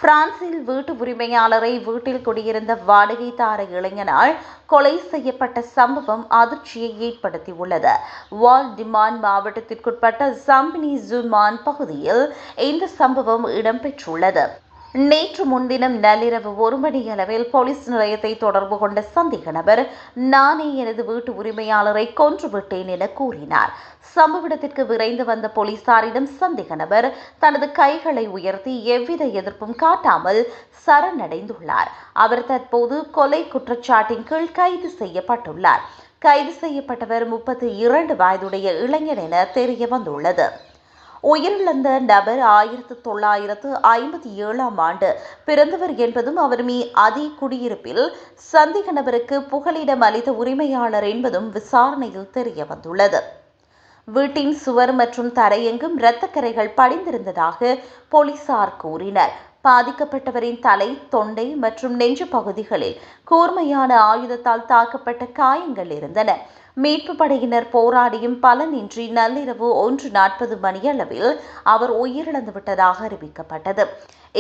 பிரான்சில் வீட்டு உரிமையாளரை வீட்டில் குடியிருந்த வாடகைதார இளைஞனால் கொலை செய்யப்பட்ட சம்பவம் அதிர்ச்சியை ஏற்படுத்தியுள்ளது. வால் டிமான் மாவட்டத்திற்குட்பட்ட சாம்பினி ஜுமான் பகுதியில் இந்த சம்பவம் இடம்பெற்றுள்ளது. நேற்று முன்தினம் நள்ளிரவு 1 மணியளவில் போலீஸ் நிலையத்தை தொடர்பு கொண்ட சந்தேக நபர், நானே எனது வீட்டு உரிமையாளரை கொன்றுவிட்டேன் என கூறினார். சம்பவ இடத்திற்கு விரைந்து வந்த போலீசாரிடம் சந்தேக நபர் தனது கைகளை உயர்த்தி எவ்வித எதிர்ப்பும் காட்டாமல் சரணடைந்துள்ளார். அவர் தற்போது கொலை குற்றச்சாட்டின் கீழ் கைது செய்யப்பட்டுள்ளார். கைது செய்யப்பட்டவர் 32 வயதுடைய இளைஞர் என தெரிய வந்துள்ளது. உயிரிழந்த நபர் 1957ஆம் ஆண்டு பிறந்தவர் என்பதும் அவர் அதே குடியிருப்பில் சந்தேக நபருக்கு புகலிடம் அளித்த உரிமையாளர் என்பதும் விசாரணையில் தெரிய வந்துள்ளது. வீட்டின் சுவர் மற்றும் தரையெங்கும் இரத்தக்கரைகள் படிந்திருந்ததாக போலீசார் கூறினர். பாதிக்கப்பட்டவரின் தலை, தொண்டை மற்றும் நெஞ்சு பகுதிகளில் கூர்மையான ஆயுதத்தால் தாக்கப்பட்ட காயங்கள் இருந்தன. மீட்பு படையினர் போராடியும் பலனின்றி நள்ளிரவு 1:40 மணியளவில் அவர் உயிரிழந்து விட்டதாக அறிவிக்கப்பட்டது.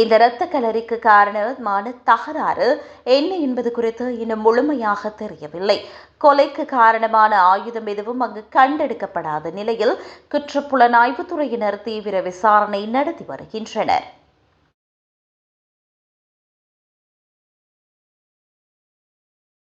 இந்த இரத்த கலரிக்கு காரணமான தகராறு என்ன என்பது குறித்து இன்னும் முழுமையாக தெரியவில்லை. கொலைக்கு காரணமான ஆயுதம் எதுவும் அங்கு கண்டெடுக்கப்படாத நிலையில் குற்றப்புலனாய்வுத்துறையினர் தீவிர விசாரணை நடத்தி வருகின்றனர்.